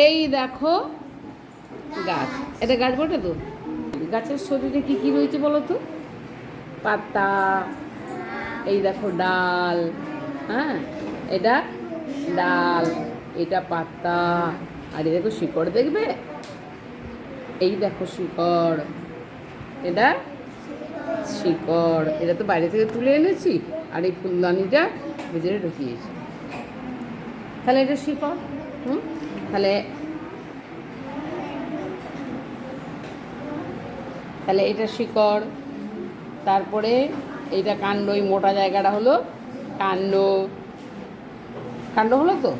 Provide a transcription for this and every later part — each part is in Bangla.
এই দেখো গাছ, এটা গাছ বটে তো। গাছের শরীরে কি কি রয়েছে বলো তো? পাতা, এই দেখো ডাল, হ্যাঁ এটা ডাল, এটা পাতা, আর এই দেখো শিকড়, দেখবে এই দেখো শিকড়, এটা শিকড়, এটা তো বাইরে থেকে তুলে এনেছি, আর এই ফুলদানিটা ভিতরে ঢুকিয়েছি। তাহলে এটা শিকড়। তাহলে তাহলে এটা শিকড়। তারপরে এইটা কাণ্ড, এই মোটা জায়গাটা হলো কাণ্ড। কাণ্ড হলো তো,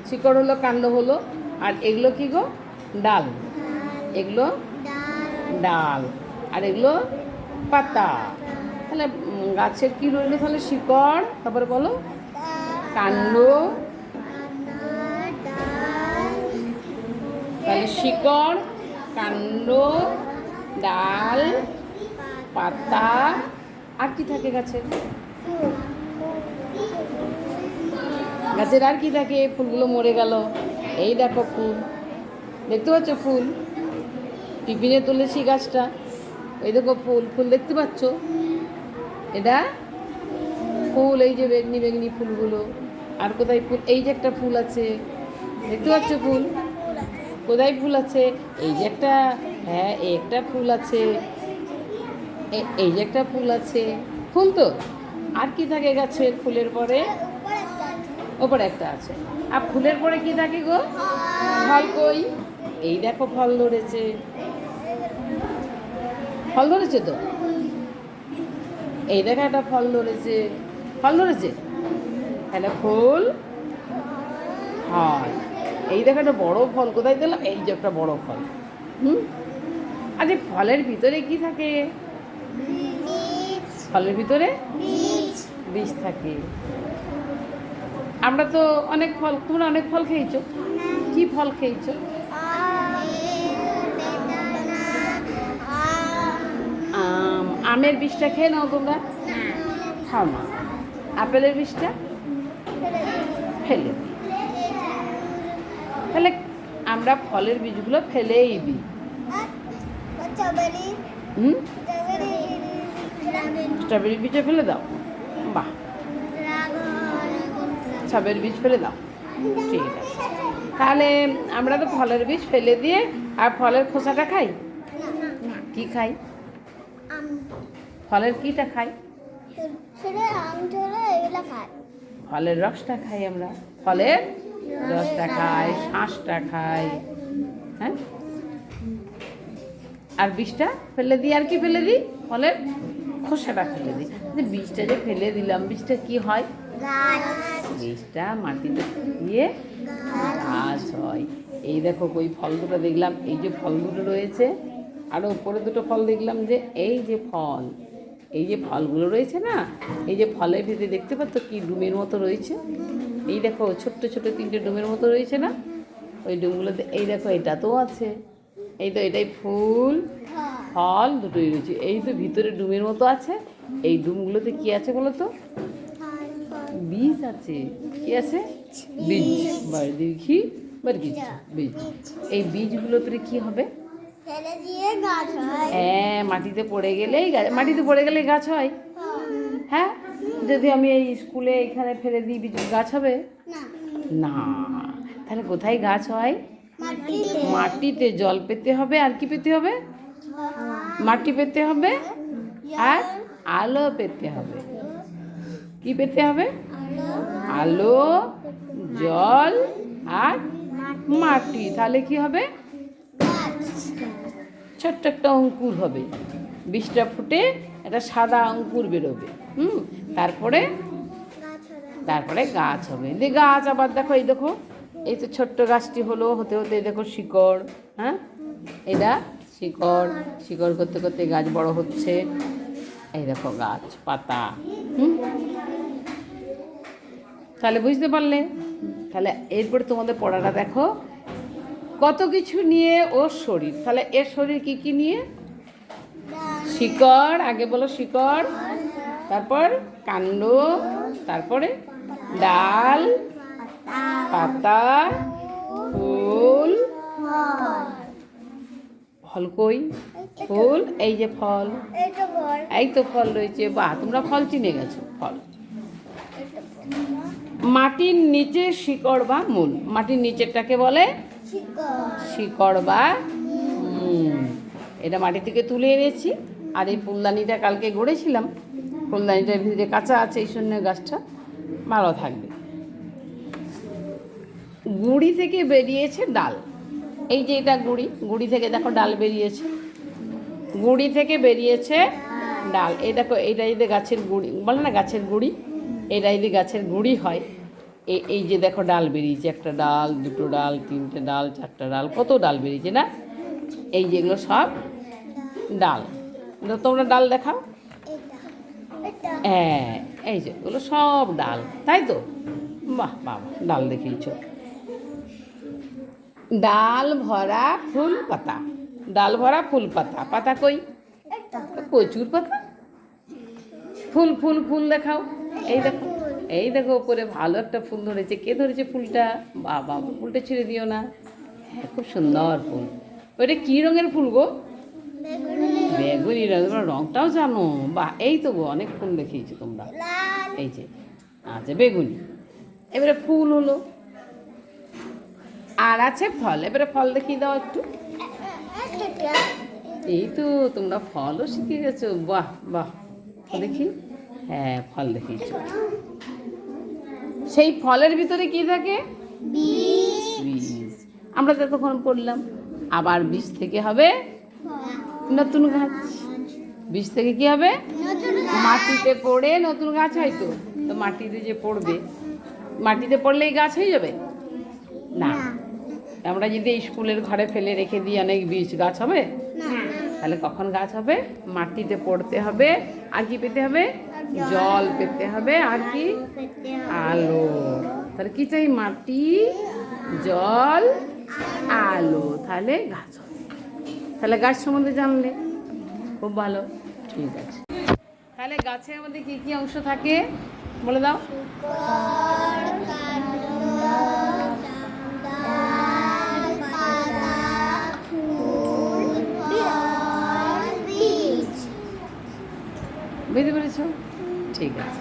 শিকড় হলো, কাণ্ড হলো। আর এগুলো কি গো? ডাল। এগুলো ডাল, আর এগুলো পাতা। তাহলে গাছের কি রইলো? তাহলে শিকড়, তারপরে বলো কাণ্ড। তাহলে শিকড়, কাণ্ড, ডাল, পাতা, আর কি থাকে গাছের? গাছের আর কি থাকে? ফুলগুলো মরে গেল। এই দেখো ফুল, দেখতে পাচ্ছ ফুল? টিফিনে তুলেছি গাছটা, এই দেখো ফুল, ফুল দেখতে পাচ্ছ? এটা ফুল, এই যে বেগনি বেগনি ফুলগুলো। আর কোথায় ফুল? এই যে একটা ফুল আছে, দেখতে পাচ্ছ ফুল? কোথায় ফুল আছে? এই যে একটা, হ্যাঁ এই একটা ফুল আছে, এই যে একটা ফুল আছে। ফুল তো। আর কি থাকে গাছের ফুলের পরে? ওপরে একটা আছে। আর ফুলের পরে কি থাকে গো? ফল। কই? এই দেখো ফল ধরেছে, ফল ধরেছে তো, এই দেখো একটা ফল ধরেছে, ফল ধরেছে, একটা ফুল হয়। এই দেখো একটা বড় ফল, কোথায় দিলাম? এই যে একটা বড় ফল। আর এই ফলের ভিতরে কি থাকে? ফলের ভিতরে বীজ থাকে। আমরা তো অনেক ফল, তোমরা অনেক ফল খেয়েছো। কি ফল খেয়েছো? আমের বীজটা খেয়ে নাও তোমরা? খাও না। আপেলের বীজটা ফেলে দিই। তাহলে আমরা ফলের বীজগুলো ফেলেই দিই। স্ট্রবেরি বীজে ফেলে দাও, বাহ। স্ট্রবেরি বীজ ফেলে দাও, ঠিক আছে। তাহলে আমরা তো ফলের বীজ ফেলে দিয়ে আর ফলের খোসাটা খাই। কি খাই? ফলের কিটা খাই? ফলের রসটা খাই আমরা, ফলের রসটা খাই, শাঁসটা খাই, হ্যাঁ। আর বীজটা ফেলে দিই। আর কি ফেলে দিই? ফলের খোসাটা ফেলে দিই। বীজটা যে ফেলে দিলাম, বীজটা কি হয়? বীজটা মাটিতে দিয়ে গাছ হয়। এই দেখো ওই ফল দুটো দেখলাম, এই যে ফল দুটো রয়েছে, আরও উপরে দুটো ফল দেখলাম, যে এই যে ফল, এই যে ফলগুলো রয়েছে না, এই যে ফলের ভিতরে দেখতে পাচ্ছ কি ডুমের মতো রয়েছে? এই দেখো ছোট্ট ছোট্ট তিনটে ডুমের মতো রয়েছে না? ওই ডুমগুলোতে এই দেখো এটাতেও আছে। এই তো এটাই ফুল ফল দুটোই রয়েছে। এই তো ভিতরে ডুমের মতো আছে। এই ডুমগুলোতে কি আছে বলো তো? বীজ আছে। কি আছে? বীজ। দেখি বীজ। এই বীজগুলোতে কি হবে? হ্যাঁ, মাটিতে পড়ে গেলেই গাছ, মাটিতে পড়ে গেলেই গাছ হয়। হ্যাঁ, যদি আমি এই স্কুলে এখানে ফেলে দিই, বীজ গাছ হবে না। তাহলে কোথায় গাছ হয়? মাটিতে। জল পেতে হবে, আর কি পেতে হবে? মাটি পেতে হবে, আর আলো পেতে হবে। কি পেতে হবে? আলো, জল, আর মাটি। তাহলে কি হবে? ছোট্ট একটা অঙ্কুর হবে, বীজটা ফুটে একটা সাদা অঙ্কুর বেরোবে। তারপরে গাছ হবে। দিয়ে গাছ আবার দেখো, এই দেখো এই তো ছোট্ট গাছটি হলো, হতে হতে দেখো শিকড়, হ্যাঁ এটা শিকড়, শিকড় করতে করতে গাছ বড় হচ্ছে। এই দেখো গাছ, পাতা। তাহলে বুঝতে পারলে? তাহলে এরপরে তোমাদের পড়াটা দেখো, কত কিছু নিয়ে ওর শরীর। তাহলে এর শরীর কি কি নিয়ে? শিকড়, আগে বলো শিকড়, তারপর কাণ্ড, তারপরে ডাল, পাতা, ফুল, ফল কই? ফুল, এই যে ফল, এই তো ফল রয়েছে। বাহ, তোমরা ফল চিনে গেছো। ফল। মাটির নিচে শিকড় বা মূল। মাটির নিচেরটাকে বলে শিকড় বা মূল। এটা মাটি থেকে তুলে এনেছি। আর এই ফুলদানিটা কালকে গড়েছিলাম। ফুলদানিটার ভিতরে কাঁচা আছে, এই জন্য গাছটা ভালো থাকবে। গুঁড়ি থেকে বেরিয়েছে ডাল। এই যে এটা গুঁড়ি, গুঁড়ি থেকে দেখো ডাল বেরিয়েছে। গুঁড়ি থেকে বেরিয়েছে ডাল। এই দেখো, এইটা যদি গাছের গুঁড়ি বলে না, গাছের গুঁড়ি, এটা যদি গাছের গুঁড়ি হয়, এই যে দেখো ডাল বেরিয়েছে, একটা ডাল, দুটো ডাল, তিনটে ডাল, চারটা ডাল, কত ডাল বেরিয়েছে না? এই যেগুলো সব ডাল। তোমরা ডাল দেখাও। হ্যাঁ, এই যে এগুলো সব ডাল, তাই তো? বাহ বাবা, ডাল দেখিয়েছ। ডাল ভরা ফুল পাতা। ডাল ভরা ফুল পাতা। পাতা কই? প্রচুর পাতা। ফুল ফুল ফুল দেখাও। এই দেখো, এই দেখো উপরে ভালো একটা ফুল ধরেছে। কে ধরেছে ফুলটা? বাবা, ফুলটা ছেড়ে দিও না। হ্যাঁ, খুব সুন্দর ফুল। ওইটা কী রঙের ফুল গো? বেগুনি রঙ। তোমরা রঙটাও জানো? বাহ, এই তো গো, অনেক ফুল দেখিয়েছো তোমরা। এই যে আচ্ছা, বেগুনি। এবারে ফুল হলো, আর আছে ফল। এবারে ফল দেখিয়ে দাও একটু। এই তো, তোমরা ফলও শিখে গেছো। বাহ বাহ, দেখি। হ্যাঁ, ফল দেখিয়েছো। সেই ফলের ভিতরে কি থাকে? বীজ। আমরা তো তখন পড়লাম। আবার বীজ থেকে হবে নতুন গাছ। বীজ থেকে কি হবে? মাটিতে পড়ে নতুন গাছ হয়। তো তো মাটিতে যে পড়বে, মাটিতে পড়লেই গাছ হয়ে যাবে না। আমরা যদি স্কুলের ঘরে ফেলে রেখে দিই অনেক বীজ, গাছ হবে? তাহলে কখন গাছ হবে? মাটিতে পড়তে হবে। আর কি পেতে হবে? জল পেতে হবে। আর কি? আলো। তাহলে কি চাই? মাটি, জল, আলো, তাহলে গাছ হবে। তাহলে গাছ সম্বন্ধে জানলে খুব ভালো। ঠিক আছে, তাহলে গাছের মধ্যে কি কি অংশ থাকে বলে দাও। বুঝতে পেরেছ? ঠিক আছে।